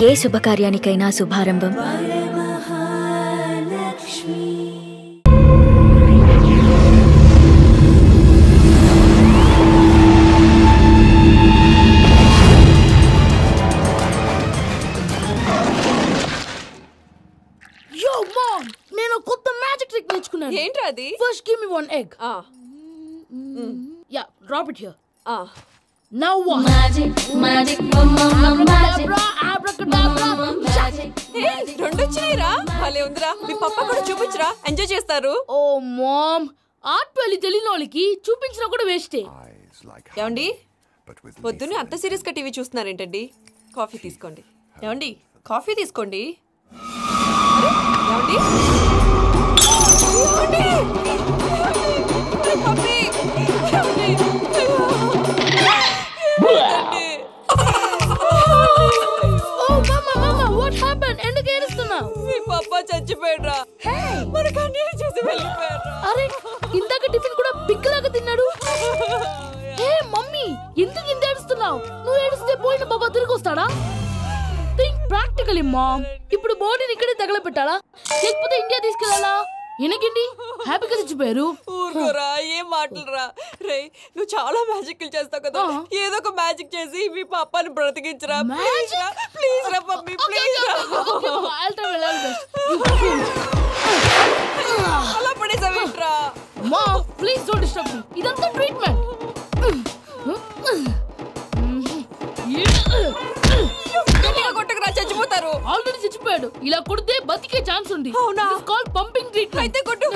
ఏ శుభకార్యానికైనా శుభారంభం Yo mom, నేను కొత్త magic trick నేర్చుకున్నాను. ఏంట్రా అది? First give me one egg. Yeah, drop it here. Now what? Magic, magic, mama, magic. Abracadabra. రెండు వచ్చినాయిరా. భలే ఉందిరా. మీ పప్పా కూడా చూపించరా, ఎంజాయ్ చేస్తారు. Oh mom, ఆర్ట్ పెళ్లి తెలియని వాళ్ళకి చూపించినా కూడా వేస్టే. ఏమండి, పొద్దున్నే అంత సీరియస్ గా టీవీ చూస్తున్నారేంటండి? కాఫీ తీసుకోండి. ఏమండి, కాఫీ తీసుకోండి. ఏమండి? ఎందుకు ఏడుస్తున్నావు? మీ పప్పా చచ్చిపోయాడ్రా. మనకు అన్యాయం చేసి వెళ్ళిపోయాడ్రా. అరే, ఇందాక టిఫిన్ కూడా పిక్కలాగా తిన్నాడు. హే మమ్మీ, ఎందుకు ఇంత ఏడుస్తున్నావు? నువ్వు ఏడిస్తే పోయిన బాబా తిరిగి వస్తాడా? Think practically mom. ఇప్పుడు బాడీని ఇక్కడే తగలబెట్టాలా లేకపోతే ఇండియా తీసుకెళ్ళాలా? ఎనకండి హ్యాపీగా చచ్చిపోయారు. ఊరుకోరా, ఏం మాటలురా. రే, నువ్వు చాలా మ్యాజిక్ చేస్తావు కదా, ఏదో ఒక మ్యాజిక్ చేసి మీ పాపాని బ్రతికించరా. ప్లీజ్ రా మమ్మీ, ప్లీజ్ రా. అలా పడేసావేంట్రా? Mom please don't disturb me. ఇదంతా ట్రీట్మెంట్. కొట్టకురా, చచ్చిపోతారు. ఆల్రెడీ చచ్చిపోయాడు. ఇలా కొడితే బతికే ఛాన్స్ ఉంది. అవునా? It's called pumping treatment. అయితే కొట్టు.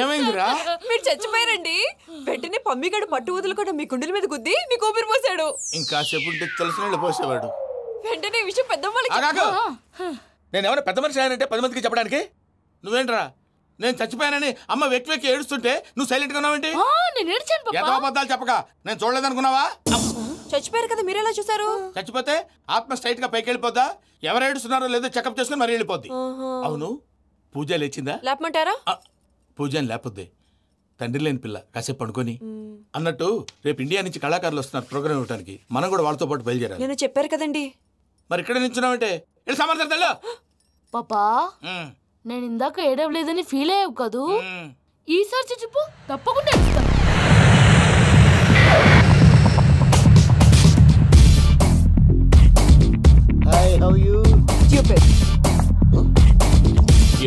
ఏమైందిరా? మీరు చచ్చిపోయారండి. వెంటనే పమ్మిగాడు పట్టు వదులుకుండా మీ గుండెల మీద గుద్ది మీకు ఊపిరి పోసాడు. ఇంకా చెప్పు తెలిసిన పోసేవాడు. వెంటనే ఈ విషయం పెద్దవాళ్ళకి నేను ఎవరైనా పెద్ద మనిషి ఆయనంటే 10 మందికి చెప్పడానికి నువ్వేంట్రా? నేను చచ్చిపోయానని అమ్మ వెక్కి వెక్కి ఏడుస్తుంటే నువ్వు సైలెంట్ గా ఉన్నావేంటి? నేను ఏడ్చాను పాపా. ఎంతో అబద్ధాలు చెప్పక నేను చూడలేదనుకున్నావా? చచ్చిపోయారు కదా, మీరెలా చూసారు? చచ్చిపోతే ఆత్మ స్ట్రైట్ గా పైకి వెళ్ళిపోద్దా? ఎవరు ఏడుస్తున్నారో లేదో చెకప్ చేసుకుని మరీ వెళ్ళిపోద్ది. అవును, పూజ లేచిందా? లేపమంటారా? పూజ అని లేకపోద్ది. తండ్రి లేని పిల్ల కాసేపు పడుకొని అన్నట్టు రేపు ఇండియా నుంచి కళాకారులు వస్తున్నారు ప్రోగ్రామ్ ఇవ్వడానికి. మనం కూడా వాళ్ళతో పాటు బయలుదేరాలి. నేను చెప్పారు కదండి. మరి ఇక్కడ నిల్చున్నావంటే సమర్థతల్లో పాపా, నేను ఇందాక ఏడవలేదని ఫీల్ అయ్యావు కదూ? ఈసారి చచ్చిపో, తప్పకుండా ఏడుస్తా.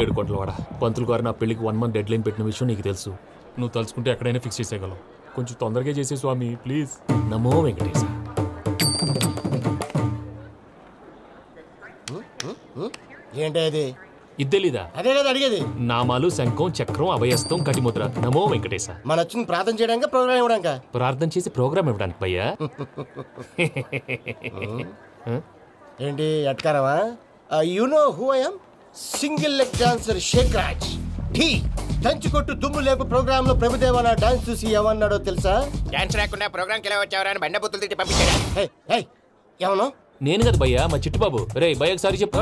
ఏడు కోట్ల వాడ పంతులు గారు నా పెళ్లికి 1 month డెడ్ లైన్ పెట్టిన విషయం నీకు తెలుసు. నువ్వు తలుచుకుంటే ఎక్కడైనా ఫిక్స్ చేసేయగలవు. కొంచెం తొందరగా చేసే స్వామి ప్లీజ్. నమో వెంకటేశ. ఏంటది? ఇది తెలీదా? అదే కదా అడిగేది. నామాలు, శంఖం, చక్రం, అభయస్తం, కటిముద్ర. నమో వెంకటేశ. మన వచ్చింది ప్రార్థన చేయడానికి, ప్రోగ్రామ్ ఇవ్వడానికి. ప్రార్థన చేసి ప్రోగ్రామ్ ఇవ్వడానికి భయ్యా. ఏంటి ఎట్కారమా? You know who I am? Single leg dancer Shaik Raj. టీ దంచుకొట్టు దుమ్ము లేపు ప్రోగ్రామ్ లో ప్రభుదేవ నా డాన్స్ చూసి ఏమన్నాడో తెలుసా? డాన్స్ రాకుండా ప్రోగ్రామ్ కి ఎలా వచ్చావరా అని బండ బుద్ధులు తిట్టి పంపించాడు. ఏమను? నేను కదా భయ్యా, మా చిట్టుబాబు. రే భయ్య ఒకసారి చెప్పు.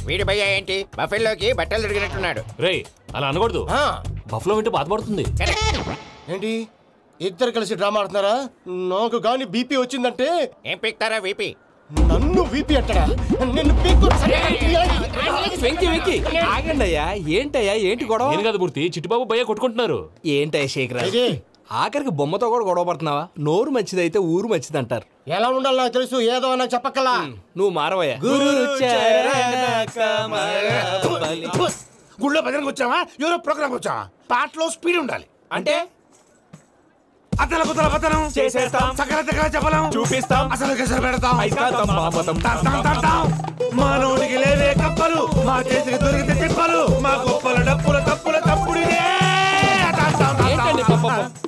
వీడి భయ్య ఏంటి బఫెల్లోకి బట్టలు తిరిగినట్టున్నాడు. రే అలా అనకూడదు. బఫ్లో వింటే బాధపడుతుంది. ఏంటి ఇద్దరు కలిసి డ్రామా ఆడుతున్నారా? నాకు గాని బీపీ వచ్చిందంటే ఏం పీక్తారా వీపీ? నన్ను వీపీ అట్టడా? నిన్ను ఆగండి అయ్యా. ఏంటయ్యా, ఏంటి గొడవ? నేను కదా మూర్తి, చిట్టుబాబు భయ్య కొట్టుకుంటున్నారు. ఏంటయ్యా శేఖర్, ఆఖరికి బొమ్మతో కూడా గొడవ పడుతున్నావా? నోరు మంచిదైతే ఊరు మంచిది అంటారు. ఎలా ఉండాలి నాకు తెలుసు, ఏదో నాకు చెప్పక్కలా. నువ్వు మారవయ్యా. గుళ్ళో భజనకు వచ్చావా, ఎవరో ప్రోగ్రామ్ వచ్చావా? పాటలో స్పీడ్ ఉండాలి. అంటే అతల కుతల పతనం చేసేస్తాం, సకల దగ్గర చెప్పలేం, చూపిస్తాం, అసలు గసలు పెడతాం, తాం. మానవుడికి లేవే కప్పలు, మా చేతికి దొరికితే తిప్పలు, మా గొప్పల డప్పుల తప్పుల తప్పుడు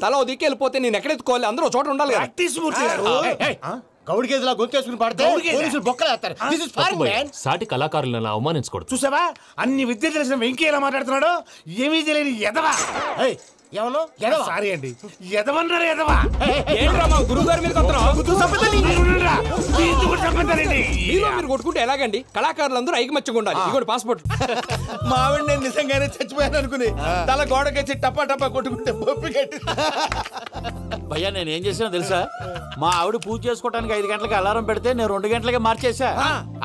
తల దిక్కి వెళ్ళిపోతే నేను ఎక్కడెత్తుకోవాలి? అందరూ చోట ఉండాలి కదా. గౌడి గేదెలా గొంతేసుకుని పాడితే పోలీసులు బొక్కలేస్తారు. సాటి కళాకారులను అవమానించకూడదు. చూసావా, అన్ని విద్య తెలిసిన వెంకీ ఎలా మాట్లాడుతున్నాడు? ఏమీ తెలియని ఎదవా. ఏమను? సారీ అండి, ఎదవన్నారు ఎదవా. ఏంట్రా మా గురువు గారి మీద కొట్టుకుంటారండి. మీరు కొట్టుకుంటే ఎలాగండి? కళాకారులందరూ ఐకమత్యంగా ఉండాలి. ఇదిగోండి పాస్పోర్ట్. మా ఆవిడ నేను నిజంగానే చచ్చిపోయాను అనుకుని తల గోడకొచ్చి టపా టపా కొట్టుకుంటే బొప్పి కట్టి. భయ్యా నేనేం చేసినా తెలుసా? మా ఆవిడ పూజ చేసుకోవడానికి 5 గంటలకి అలారం పెడితే నేను 2 గంటలకి మార్చేసా.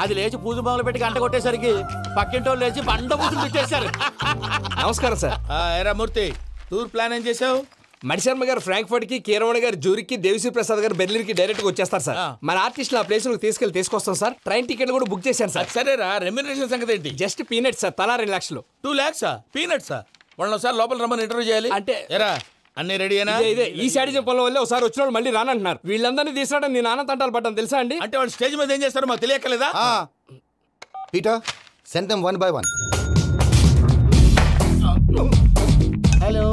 అది లేచి పూజ మొదలు పెట్టి గంట కొట్టేసరికి పక్కింటోళ్ళు లేచి బండ పూజలు పెట్టేశారు. నమస్కారం సార్. ఏరా మూర్తి, టూర్ ప్లాన్ ఏం చేసావు? మణిశర్మ గారు ఫ్రాంక్ఫర్ట్ కి, కీరవాణి గారు జూరిక్ కి, దేవిశ్రీ ప్రసాద్ గారు బెర్లిన్ కి డైరెక్ట్ గా వచ్చేస్తారు సార్. మన ఆర్టిస్ట్ ఆ ప్లేస్ తీసుకొస్తాం సార్. ట్రైన్ టికెట్ కూడా బుక్ చేశాను సార్. సరేరా, రెమ్యూనరేషన్ సంగతి ఏంటి? జస్ట్ పీనట్ సార్, తలా 2 లక్షలు. 2 lakhs పీనట్సా? వాళ్ళని ఒకసారి లోపల రమ్మని ఇంటర్వ్యూ చేయాలి. అంటే ఎరా అన్ని రెడీ అయినా? ఇదే ఈ శాడిజం పనుల వల్లే ఒకసారి వచ్చిన వాళ్ళు మళ్ళీ రానంటున్నారు. వీళ్ళందరినీ తీసుకురావడం నేను నాన్న తంటాలు పడ్డాను తెలుసా అండి? అంటే వాళ్ళు స్టేజ్ మీద ఏం చేస్తారో మాకు తెలియక్కలేదా? Peter, send them one by one. Hello,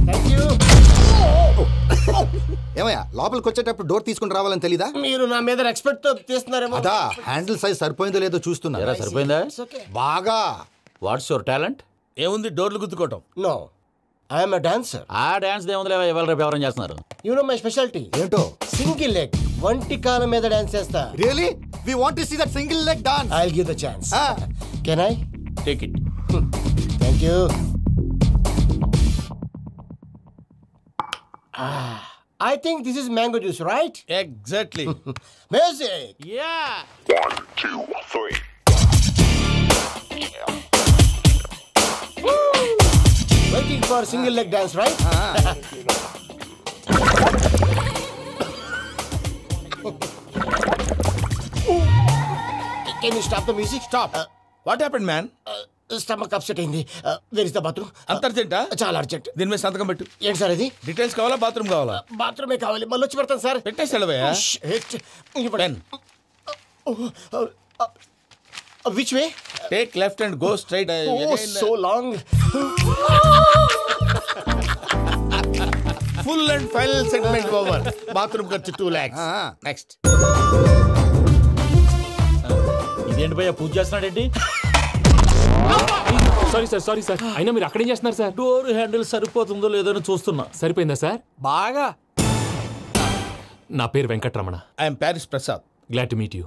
thank you. ఏమయ్యా లోపలికి వచ్చేటప్పుడు డోర్ తీసుకుని రావాలని తెలీదా? మీరు నా మీద ఎక్స్పెక్ట్ తో తీస్తున్నారేమో. అదా హ్యాండిల్ సైజ్ సరిపోయిందో లేదో చూస్తున్నా. సరిపోయిందా? బాగా. What's your talent? ఏముంది డోర్లు గుద్దుకోవటం? No, I'm a dancer. ఆ డాన్స్ దేవుందిలే, ఇవాళ రేపు ఎవరైనా చేస్తున్నారు. యు నో మై స్పెషాలిటీ ఏంటో? సింగిల్ లెగ్, వంటి కాలం మీద డాన్స్ చేస్తా. Really? We want to see that single leg dance. I will give the chance. Can I? Take it. Thank you. I think this is mango juice, right? Exactly. Music. Yeah. 1, 2, 3. Waiting for single leg dance, right? Can you stop the music? Stop. What happened, man? Stomach upset అయింది. Where is the bathroom? అంత అర్జెంటా? చాలా urgent. దీని మీద సంతకం పెట్టు. ఏంటి sir ఇది? డీటెయిల్స్ కావాలా, బాత్రూమ్ కావాలా? బాత్రూమే కావాలి. మళ్ళీ వచ్చి పెడతాను సార్. పెట్టేసాడవయ్యా. Which way? Take left and go straight. So long. Full and final segment over. Bathroom ఖర్చు 2 lakhs. నెక్స్ట్. ఇదేంటి భయ్యా పూజ చేస్తున్నాడేంటి? సారీ సార్ అయినా మీరు అక్కడేం చేస్తున్నారు సార్? డోర్ హ్యాండిల్ సరిపోతుందో లేదో చూస్తున్నా. సరిపోయిందా సార్? బాగా. నా పేరు Venkataramana. I'm Paris Prasad. Glad to meet you.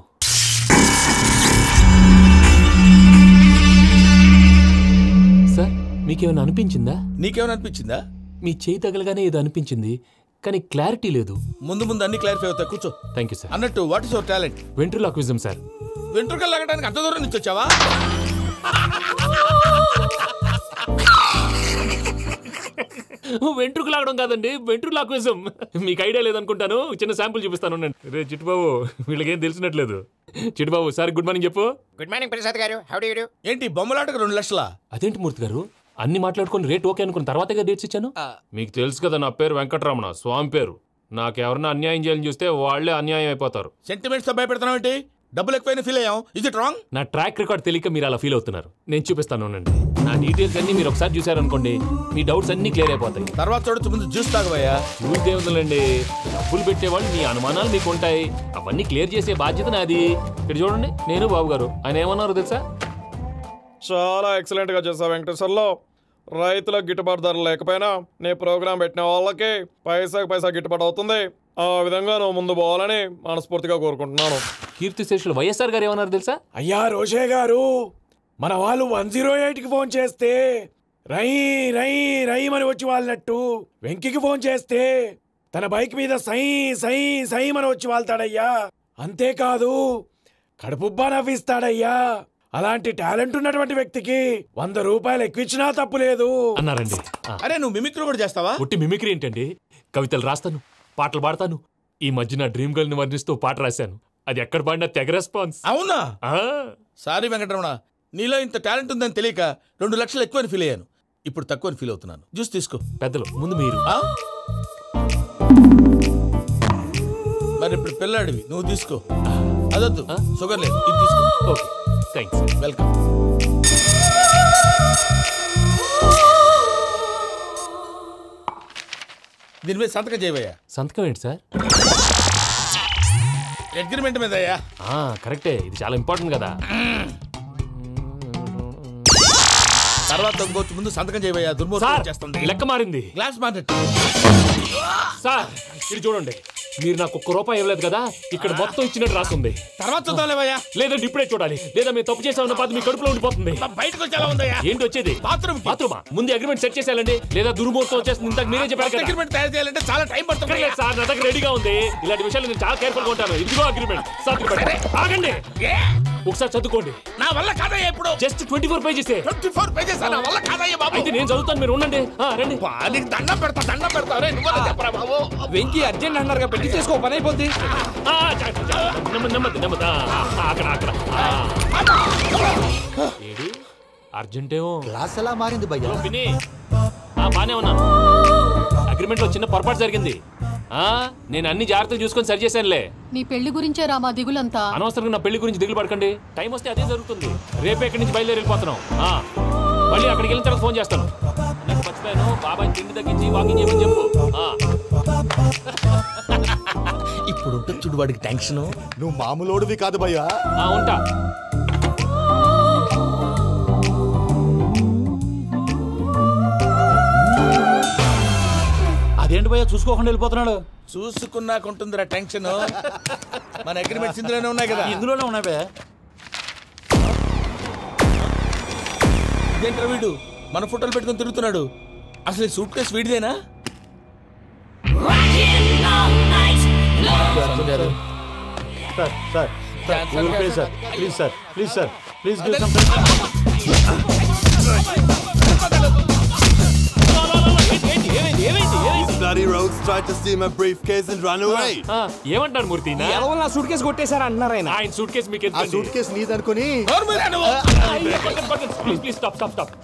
Sir మీకేమైనా అనిపించిందా? నీకేమైనా అనిపించిందా? మీ చేయి తగలగానే ఏదో అనిపించింది, కానీ క్లారిటీ లేదు. ముందు అన్ని క్లారిఫై అవుతాయి. కూర్చో. Thank you sir. అన్నట్టు what is your talent? Ventriloquism sir. వెంట్రుకలు లాగడానికి అంత దూరం నుంచి వచ్చావా? వెంట్రుకు లాగడం కాదండి, వెంట్రులాక్విజం. మీకు ఐడియా లేదనుకుంటాను. చిన్న శాంపుల్ చూపిస్తాను. రే చిట్టుబాబు, వీళ్ళకేం తెలిసినట్లేదు. చిట్టుబాబు సార్ గుడ్ మార్నింగ్ చెప్పు. గుడ్ మార్నింగ్ ప్రసాద్ గారు. How do you do? ఏంటి బొమ్మలాటకు 2 లక్షలా? అదేంటి మూర్తి గారు, అన్ని మాట్లాడుకుని రేట్ ఓకే అనుకున్న తర్వాతగా డేట్స్ ఇచ్చాను. మీకు తెలుసు కదా నా పేరు వెంకటరమణ, స్వామి పేరు. నాకెవరన్నా అన్యాయం చేయాలని చూస్తే వాళ్లే అన్యాయం అయిపోతారు. సెంటిమెంట్స్ తో భయపెడతావు ఏంటి? డబ్బులు ఎక్కువైనా ఫీల్ అయ్యాం. Is it wrong? నా ట్రాక్ రికార్డ్ తెలియక మీరు అలా ఫీల్ అవుతున్నారు. నేను చూపిస్తాను ఉండండి. నా డీటెయిల్స్ అన్ని మీరు ఒకసారి చూసారనుకోండి, మీ డౌట్స్ అన్ని క్లియర్ అయిపోతాయి. తర్వాత చూడొచ్చు, ముందు జ్యూస్ తాగబోయా. జ్యూస్ దేవుందండి, డబ్బులు పెట్టేవాళ్ళు మీ అనుమానాలు మీకు ఉంటాయి. అవన్నీ క్లియర్ చేసే బాధ్యత నాది. ఇక్కడ చూడండి, నేను బాబు గారు. ఆయన ఏమన్నారు తెలుసా? చాలా ఎక్సలెంట్ గా చేసావు వెంకటేశ్వర్లో. రైతులకు గిట్టుబాటు ధర లేకపోయినా నీ ప్రోగ్రాం పెట్టిన వాళ్ళకి పైసాకి పైసా గిట్టుబాటు అవుతుంది. ఆ విధంగా నువ్వు ముందు పోవాలని మనస్ఫూర్తిగా కోరుకుంటున్నాను. కీర్తిశేషులు వైఎస్ఆర్ గారు ఏమన్నారు తెలుసా? అయ్యా రోషే గారు, మన వాళ్ళు 108కి ఫోన్ చేస్తే రై రై రై అని వచ్చి వాళ్ళనట్టు, వెంకికి ఫోన్ చేస్తే తన బైక్ మీద సై సై సై అని వచ్చి వాళ్తాడయ్యా. అంతేకాదు కడుపుబ్బా నవ్విస్తాడయ్యా. అలాంటి టాలెంట్ ఉన్నటువంటి వ్యక్తికి 100 రూపాయలు ఎక్కువిచ్చినా తప్పు లేదు అన్నారండి. అరే నువ్వు మిమిక్రీ కూడా చేస్తావా? ఒట్టి మిమిక్రీ ఏంటండి, కవితలు రాస్తాను, పాటలు పాడతాను. ఈ మధ్య నా డ్రీమ్ గర్ల్ ని వర్ణిస్తూ పాట రాశాను. అది ఎక్కడ పాడినా తెగ రెస్పాన్స్. అవునా? సారీ వెంకటరమణ, నీలో ఇంత టాలెంట్ ఉందని తెలియక 2 లక్షలు ఎక్కువని ఫీల్ అయ్యాను. ఇప్పుడు తక్కువని ఫీల్ అవుతున్నాను. జ్యూస్ తీసుకో. పెద్దలు ముందు మీరు. మరి ఇప్పుడు పిల్లాడివి, నువ్వు తీసుకో. అదొద్దు, షుగర్ లేదు, ఇది తీసుకో. Okay thanks. వెల్కమ్. దీని మీద సంతకం చేయవయ్యా. సంతకం ఏంటి సార్? అగ్రిమెంట్ మీద అయ్యా. కరెక్టే, ఇది చాలా ఇంపార్టెంట్ కదా. తర్వాత ఇంకొచ్చి ముందు సంతకం చేయవయ్యా. దుర్మోహం చేస్తుంది. లెక్క మారింది. Glass market. సార్ ఇది చూడండి, మీరు నాకు ₹1 ఇవ్వలేదు కదా, ఇక్కడ మొత్తం ఇచ్చినట్టు రాస్తుంది. తర్వాత చూద్దాంలేవయ్యా. లేదంటే ఇప్పుడే చూడాలి, లేదా మీరు తప్పు చేసామన్న బాధ మీ కడుపులో ఉండిపోతుంది. బయటకు వచ్చేలా ఉందయ్యా. ఏంటి వచ్చేది? బాత్రూమా? ముందు అగ్రిమెంట్ సెట్ చేసేయాలండి, లేదా దుర్మూర్తం వచ్చేస్తుంది. ఇంతకు మీరే చెప్పారు కదా. అగ్రిమెంట్ తయారు చేయాలంటే చాలా టైం పడుతుంది సార్. నా దగ్గర రెడీగా ఉంది. ఇలాంటి విషయాలు నేను చాలా కేర్ఫుల్ గా ఉంటాను. ఇదిగో అగ్రిమెంట్. ఆగండి, ఒకసారి చదువుకోండి. నా వల్ల కాదయ్యా. ఇప్పుడు జస్ట్ 24 పేజెస్. 24 పేజెస్ నా వల్ల కాదయ్యా బాబు. అయితే నేను చదువుతాను, మీరు ఉండండి. రండి. నీకు దండం పెడతా. నువ్వు చెప్పరా బాబు. వెంకీ అర్జెంట్ అన్నారుగా, పెళ్లి చేసుకో, పని అయిపోద్ది. నెమ్మది. అక్కడ ఏడి అర్జెంటేమో. క్లాస్ ఎలా మారింది భయ్యా? విని బానే ఉన్నాను. అగ్రిమెంట్ లో చిన్న పొరపాటు జరిగింది. నేను అన్ని జాగ్రత్తలు చూసుకొని సరి చేశానులే. నీ పెళ్లి గురించే రామా దిగులంతా. అనవసరంగా నా పెళ్లి గురించి దిగులు పడకండి. టైం వస్తే అదే జరుగుతుంది. రేపే ఇక్కడి నుంచి బయలుదేరి వెళ్ళిపోతున్నాం. మళ్ళీ అక్కడికి వెళ్ళిన తర్వాత ఫోన్ చేస్తాను. నాకు మర్చిపోయాను, బాబాయ్ తిండి తగ్గించి వాకింగ్ చేయమని చెప్పు. ఇప్పుడు చూడు వాడికి టెన్షన్. నువ్వు మామూలోడివి కాదు భయ్యా. ఉంటా. అదేంటి భయ్యా చూసుకోకుండా వెళ్ళిపోతున్నాడు? చూసుకున్నాకుంటుందిరా టెన్షన్. మన అగ్రిమెంట్స్ ఇందులోనే ఉన్నాయి కదా. ఇందులోనే ఉన్నాయి భయ్యా. ఇదేంట్రా వీడు మన ఫోటోలు పెట్టుకుని తిరుగుతున్నాడు? అసలు ఈ సూట్ కేసు వీడిదేనా? ఏమంటారు మూర్తి? నా సూట్ కేసు కొట్టేశారు అంటున్నారు ఆయన. ఆయన సూట్ కేసు మీకు సూట్ కేసు నీదనుకుని. Please stop.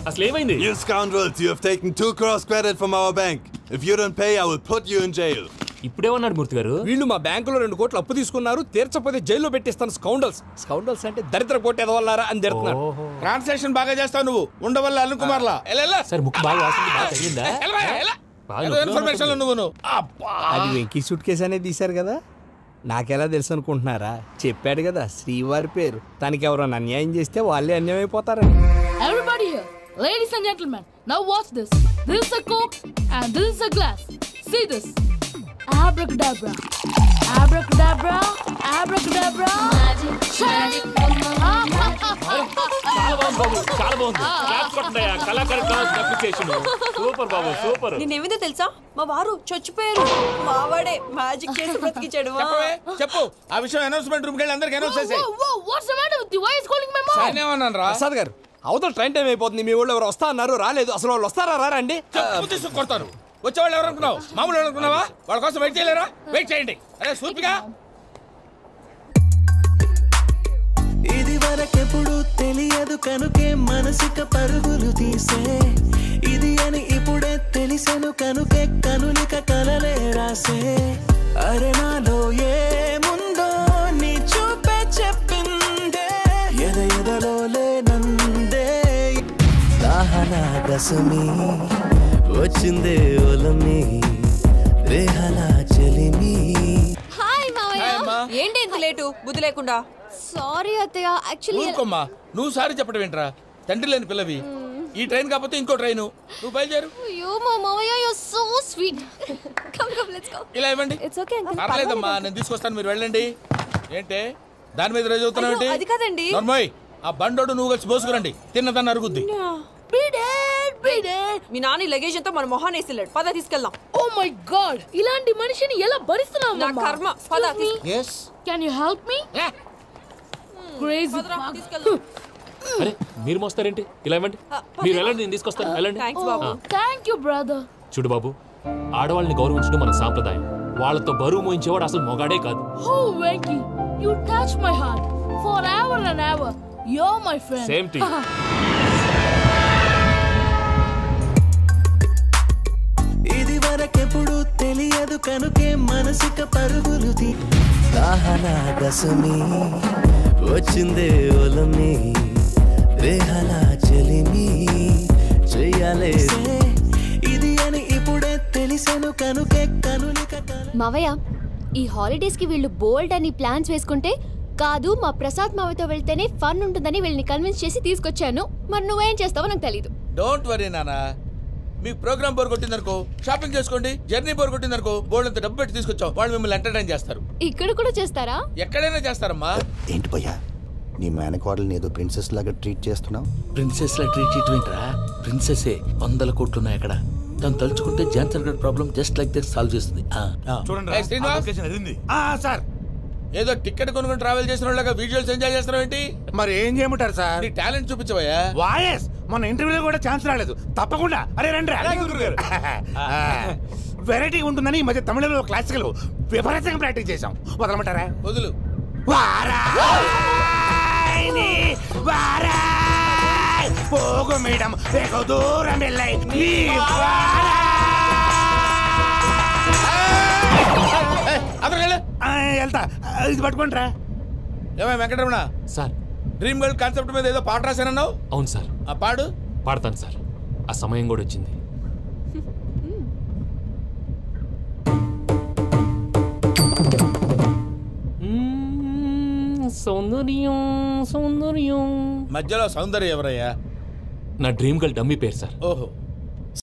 అసలు ఏమైంది? You scoundrels, you have taken 2 crores credit from our bank. If you don't pay, I will put you in jail. ఇప్పుడేమన్నాడు మూర్తి గారు? వీళ్ళు మా బ్యాంకులో 2 కోట్లు అప్పు తీసుకున్నారు, తీర్చకపోతే జైల్లో పెట్టిస్తాను. స్కౌండల్స్ అంటే దరిద్ర కోట ఎదవల్లారా అని తిడుతున్నారు. ట్రాన్సాక్షన్ బాగా చేస్తావు నువ్వు. ఉండవల్ల అరుణ్ కుమార్ లా. సార్ ముక్కు బాగా వాసింది, బాగా తగిలిందా? ఇన్ఫర్మేషన్ నువ్వు. అది వెంకీ సూట్ కేసు అనేది తీశారు కదా, నాకెలా తెలుసు అనుకుంటున్నారా? చెప్పాడు కదా శ్రీవారి పేరు. తనకి ఎవరైనా అన్యాయం చేస్తే వాళ్ళే అన్యాయం అయిపోతారని. Everybody here, ladies and gentlemen, now watch this. This is a Coke and this is a glass. See this. Abracadabra. Abracadabra. Abracadabra. Magic. చాలా బాగుంది. క్లాస్ కొట్టండియా. కళాకారు క్లాస్ అప్లికేషన్. సూపర్ బాబు, సూపర్. నేనేమిదో తెలుసా, మా వారు చచ్చిపోయారు. మావాడే మ్యాజిక్ చేసి బ్రతికించాడు. చెప్పు ఆ విషయం. అనౌన్స్మెంట్ రూమ్ కి వెళ్ళి అందరికి అనౌన్స్ చేసేయ్. What's the matter with you? Why is calling my mom? నేనేమన్నానురా? Prasad గారు, అవతల ట్రైన్ టైం అయిపోతుంది. మీ వాళ్ళు ఎవరు వస్తా అన్నారు, రాలేదు. అసలు వాళ్ళు వస్తారా రారా అండి? చెప్పు తీసుకు కొడతారు. వచ్చేవాళ్ళు ఎవరు అనుకున్నావు? మామూలు ఎవరు అనుకున్నావా? వాళ్ళ కోసం వెయిట్ చేయలేరా? వెయిట్ చేయండి. అరే సూపిగా. ఇది వరకెప్పుడు తెలియదు కనుకే మనసుక పరుగులు తీసే, ఇది అని ఇప్పుడే తెలిసెను కనుకే కనులిక కలలే రాసే. అరే నాలో ఏముందో నీ చూపే చెప్పిందే, ఎదలో లేనందే. దాహనా గసమి వచ్చిందే ఒలమి, రేహలా చెలిమి. హాయ్ మావయ్య. ఏంటి ఇంత లేటు? బుద్ధి లేకుండా. సారీ అత్తయ్య, యాక్చువల్లీ ఊరుకోమ్మా. నువ్వు సారీ చెప్పడం ఏంట్రా? తండ్రి లేని పిల్లవి. ఈ ట్రైన్ కాకపోతే ఇంకో ట్రైన్. నువ్వు బయలుదేరు. అయ్యో మా మావయ్య, you are so sweet. Come let's go. ఇలా ఇవ్వండి. It's okay uncle. పర్లేదమ్మా, నేను తీసుకొస్తాను, మీరు వెళ్ళండి. ఏంటే దాని మీద రోజు అవుతున్నావు ఏంటి? అది కాదండి. నర్మోయ్, ఆ బండోడు నువ్వు కలిసి పోసుకురండి. తిన్నదాన్ని అరుగుద్ది. మీ నాని లగేజ్ అంతా మన మొహాన్ వేసిల్లాడు. పద తీసుకెళ్దాం. ఓ మై గాడ్, ఇలాంటి మనిషిని ఎలా భరిస్తున్నావు? నా కర్మ. పద. yes Can you help me? Crazy. అరే మీరు మోస్తారేంటి? ఇలా ఇవ్వండి. మీరు వెళ్ళండి, నేను తీసుకొస్తాను. వెళ్ళండి. Thank you brother. చూడు బాబు, ఆడవాళ్ళని గౌరవించడం మన సాంప్రదాయం. వాళ్ళతో బరువు మోయించేవాడు అసలు మొగాడే కాదు. Oh Venky, you touch my heart forever and ever. You're my friend. Same to you. ఇది వరకెప్పుడు తెలియదు కనుకే మనసుక పరుగులు తీ. దాహనా గసమి వచ్చిందే ఒలమి, రేహలా చెలిమి చెయ్యాలే. ఇది అని ఇప్పుడే తెలిసెను కనుకే కనులిక. మావయ్య, ఈ హాలిడేస్ కి వీళ్ళు బోల్డ్ అని ప్లాన్స్ వేసుకుంటే, కాదు మా ప్రసాద్ మావయ్యతో వెళ్తేనే ఫన్ ఉంటుందని వీళ్ళని కన్విన్స్ చేసి తీసుకొచ్చాను. మరి నువ్వేం చేస్తావో నాకు తెలీదు. డోంట్ వరీ నానా, మీకు ప్రోగ్రామ్ బోర్ కొట్టిందనుకో షాపింగ్ చేసుకోండి, జర్నీ బోర్ కొట్టిందనుకో బోర్డు అంత డబ్బు పెట్టి తీసుకొచ్చాం, వాళ్ళు మిమ్మల్ని ఎంటర్టైన్ చేస్తారు. ఇక్కడ కూడా చేస్తారా? ఎక్కడైనా చేస్తారమ్మా. ఏంటి భయ్యా నీ మేనకోడల్ని ఏదో ప్రిన్సెస్ లాగా ట్రీట్ చేస్తున్నావు? ప్రిన్సెస్ లా ట్రీట్ చేయటమేంట్రా? ప్రిన్సెస్ 100 కోట్లు ఉన్నాయి అక్కడ. తను తలుచుకుంటే జాన్సన్ గడ్ problem just like that solve చేస్తుంది. సార్ ఏదో టికెట్ కొనుక్కొని ట్రావెల్ చేసిన వాళ్ళగా విజువల్స్ ఎంజాయ్ చేస్తున్నావు ఏంటి? మరి ఏం చేయమంటారు సార్? నీ టాలెంట్ చూపించవయ్యా. వాయస్ మన ఇంటర్వ్యూలో కూడా ఛాన్స్ రాలేదు, తప్పకుండా. అరే రండి. వెరైటీ ఉంటుందని ఈ మధ్య తమిళంలో క్లాసికల్ విపరీతంగా ప్రాక్టీస్ చేశాం. వదలమంటారా? వదులు. పోగు మేడం దూరం వెళ్ళాయి. వెళ్తా, ఇది పట్టుకుంటారా? ఏమై Venkataramana sir, dream girl concept మీద ఏదో పాట రాశానన్నావు? అవును సార్. ఆ పాడు. పాడతాను సార్, ఆ సమయం కూడా వచ్చింది. సౌందర్యం సౌందర్యం. మధ్యలో సౌందర్యం ఎవరయ్యా? నా డ్రీమ్ గర్ల్ డమ్మీ పేరు సార్. ఓహో.